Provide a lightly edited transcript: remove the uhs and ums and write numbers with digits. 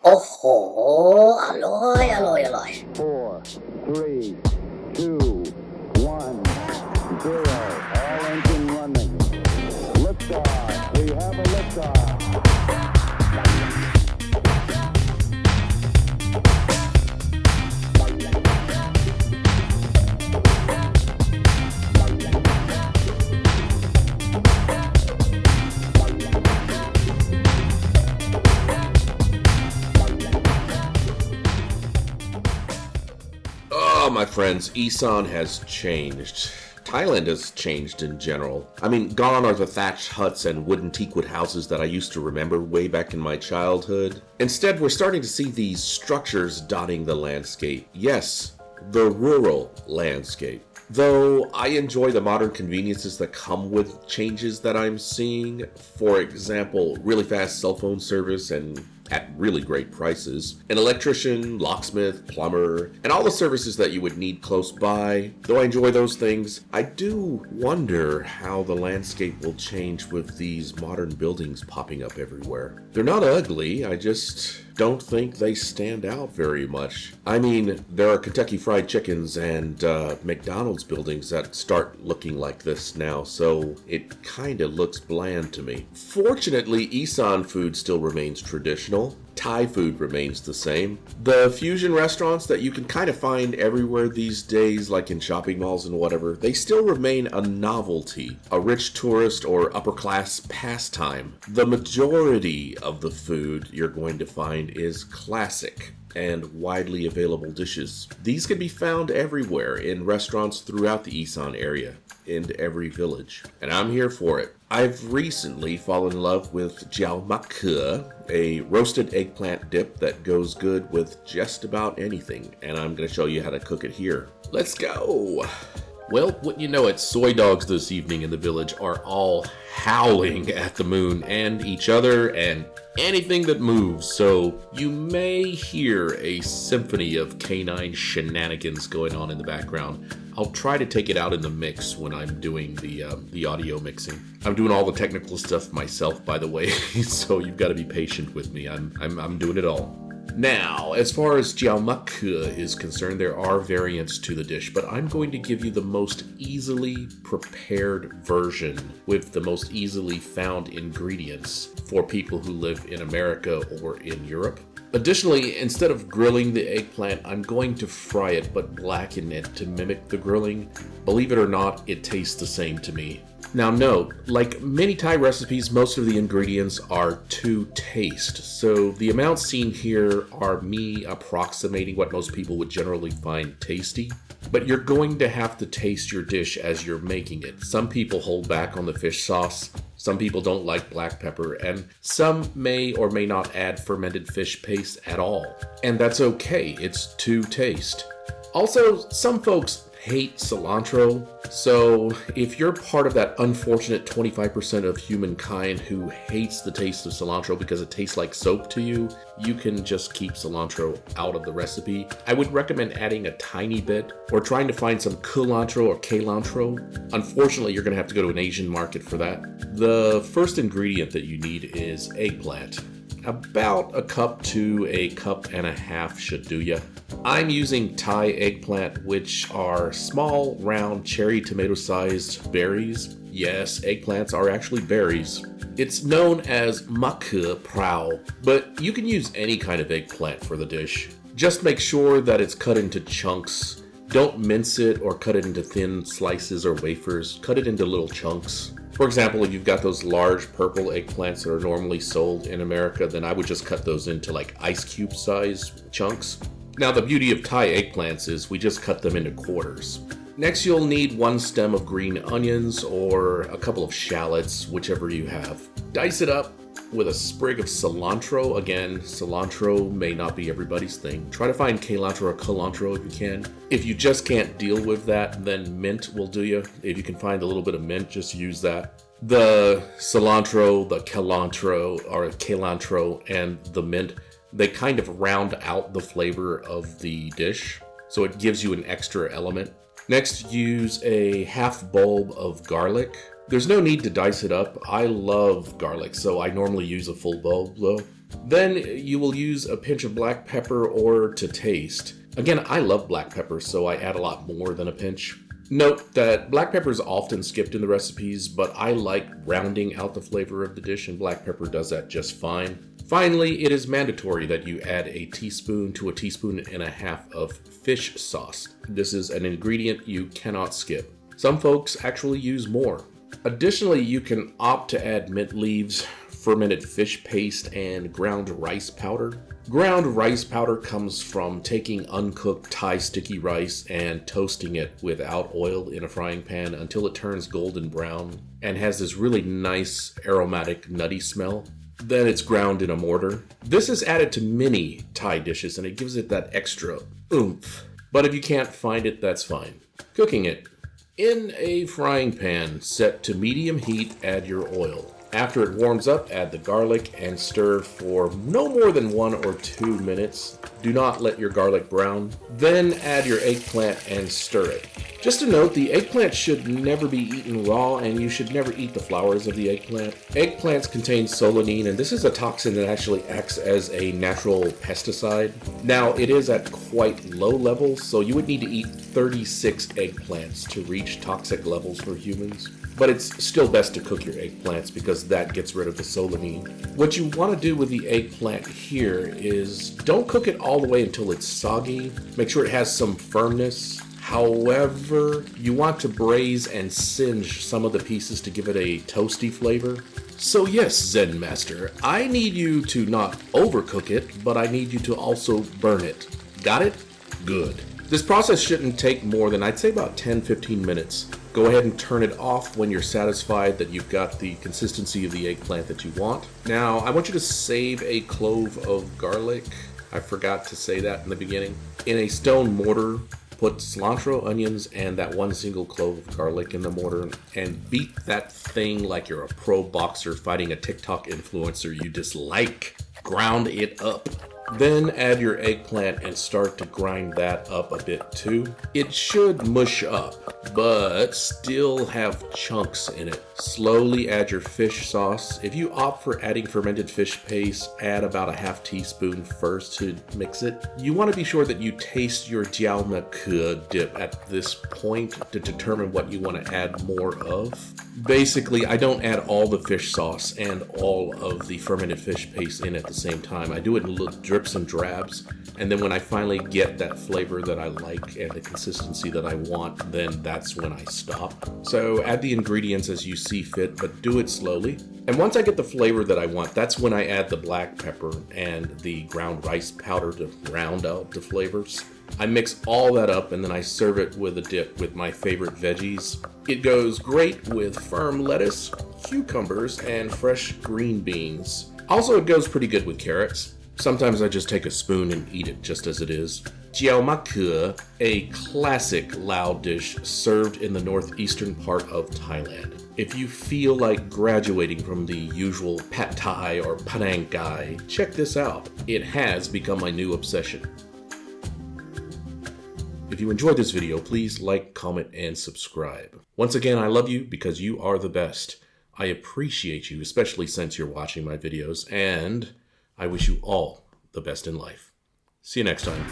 โอ้โหอร่อยอร่อยอร่อย Four, three, two, one, zero. All engine running. Liftoff. We have a liftoff. Oh, my friends, Isarn has changed. Thailand has changed in general. I mean, gone are the thatched huts and wooden teakwood houses that I used to remember way back in my childhood. Instead, we're starting to see these structures dotting the landscape. Yes, the rural landscape. Though I enjoy the modern conveniences that come with changes that I'm seeing. For example, really fast cell phone service and at really great prices, an electrician, locksmith, plumber, and all the services that you would need close by. Though I enjoy those things, I do wonder how the landscape will change with these modern buildings popping up everywhere. They're not ugly, I just don't think they stand out very much. I mean, there are Kentucky Fried Chickens and McDonald's buildings that start looking like this now, so it kinda looks bland to me. Fortunately, Isan food still remains traditional. Thai food remains the same. The fusion restaurants that you can kind of find everywhere these days, like in shopping malls and whatever, they still remain a novelty, a rich tourist or upper class pastime. The majority of the food you're going to find is classic and widely available dishes. These can be found everywhere in restaurants throughout the Isan area, in every village, and I'm here for it. I've recently fallen in love with Jeow Mak Keau, a roasted eggplant dip that goes good with just about anything, and I'm going to show you how to cook it here. Let's go! Well, wouldn't you know it, soy dogs this evening in the village are all howling at the moon and each other and anything that moves, so you may hear a symphony of canine shenanigans going on in the background. I'll try to take it out in the mix when I'm doing the audio mixing. I'm doing all the technical stuff myself, by the way, so you've got to be patient with me. I'm doing it all. Now, as far as Jeow Mak Keau is concerned, there are variants to the dish, but I'm going to give you the most easily prepared version with the most easily found ingredients for people who live in America or in Europe. Additionally, instead of grilling the eggplant, I'm going to fry it but blacken it to mimic the grilling. Believe it or not, it tastes the same to me. Now note, like many Thai recipes, most of the ingredients are to taste, so the amounts seen here are me approximating what most people would generally find tasty. But you're going to have to taste your dish as you're making it. Some people hold back on the fish sauce, some people don't like black pepper, and some may or may not add fermented fish paste at all. And that's okay, it's to taste. Also, some folks hate cilantro, so if you're part of that unfortunate 25% of humankind who hates the taste of cilantro because it tastes like soap to you, you can just keep cilantro out of the recipe. I would recommend adding a tiny bit or trying to find some culantro or cilantro. Unfortunately, you're going to have to go to an Asian market for that. The first ingredient that you need is eggplant. About a cup to a cup and a half should do ya. I'm using Thai eggplant, which are small, round, cherry tomato-sized berries. Yes, eggplants are actually berries. It's known as mak prao, but you can use any kind of eggplant for the dish. Just make sure that it's cut into chunks. Don't mince it or cut it into thin slices or wafers. Cut it into little chunks. For example, if you've got those large purple eggplants that are normally sold in America, then I would just cut those into like ice cube size chunks. Now, the beauty of Thai eggplants is we just cut them into quarters. Next, you'll need one stem of green onions or a couple of shallots, whichever you have. Dice it up with a sprig of cilantro. Again, cilantro may not be everybody's thing. Try to find cilantro or culantro if you can. If you just can't deal with that, then mint will do you. If you can find a little bit of mint, just use that. The cilantro, the cilantro, and the mint, they kind of round out the flavor of the dish, so it gives you an extra element. Next, use a half bulb of garlic. There's no need to dice it up. I love garlic, so I normally use a full bulb though. Then you will use a pinch of black pepper or to taste. Again, I love black pepper, so I add a lot more than a pinch. Note that black pepper is often skipped in the recipes, but I like rounding out the flavor of the dish, and black pepper does that just fine. Finally, it is mandatory that you add a teaspoon to a teaspoon and a half of fish sauce. This is an ingredient you cannot skip. Some folks actually use more. Additionally, you can opt to add mint leaves, fermented fish paste, and ground rice powder. Ground rice powder comes from taking uncooked Thai sticky rice and toasting it without oil in a frying pan until it turns golden brown and has this really nice aromatic nutty smell. Then it's ground in a mortar. This is added to many Thai dishes and it gives it that extra oomph. But if you can't find it, that's fine. Cooking it. In a frying pan set to medium heat, add your oil. After it warms up, add the garlic and stir for no more than 1 or 2 minutes. Do not let your garlic brown. Then add your eggplant and stir it. Just a note, the eggplant should never be eaten raw and you should never eat the flowers of the eggplant. Eggplants contain solanine, and this is a toxin that actually acts as a natural pesticide. Now, it is at quite low levels, so you would need to eat 36 eggplants to reach toxic levels for humans. But it's still best to cook your eggplants because that gets rid of the solanine. What you want to do with the eggplant here is don't cook it all the way until it's soggy. Make sure it has some firmness. However, you want to braise and singe some of the pieces to give it a toasty flavor. So yes, Zen Master, I need you to not overcook it, but I need you to also burn it. Got it? Good. This process shouldn't take more than, I'd say, about 10-15 minutes. Go ahead and turn it off when you're satisfied that you've got the consistency of the eggplant that you want. Now, I want you to save a clove of garlic. I forgot to say that in the beginning. In a stone mortar, put cilantro, onions, and that 1 single clove of garlic in the mortar and beat that thing like you're a pro boxer fighting a TikTok influencer you dislike. Ground it up. Then add your eggplant and start to grind that up a bit too. It should mush up, but still have chunks in it. Slowly add your fish sauce. If you opt for adding fermented fish paste, add about a half teaspoon first to mix it. You want to be sure that you taste your Jeow Mak Keau dip at this point to determine what you want to add more of. Basically, I don't add all the fish sauce and all of the fermented fish paste in at the same time. I do it in little drips and drabs, and then when I finally get that flavor that I like and the consistency that I want, then that's when I stop. So add the ingredients as you see fit, but do it slowly. And once I get the flavor that I want, that's when I add the black pepper and the ground rice powder to round out the flavors. I mix all that up and then I serve it with a dip with my favorite veggies. It goes great with firm lettuce, cucumbers, and fresh green beans. Also, it goes pretty good with carrots. Sometimes I just take a spoon and eat it just as it is. Jeow Mak Keau, a classic Lao dish served in the northeastern part of Thailand. If you feel like graduating from the usual pad thai or panang gai, check this out. It has become my new obsession. If you enjoyed this video, please like, comment, and subscribe. Once again, I love you because you are the best. I appreciate you, especially since you're watching my videos, and I wish you all the best in life. See you next time.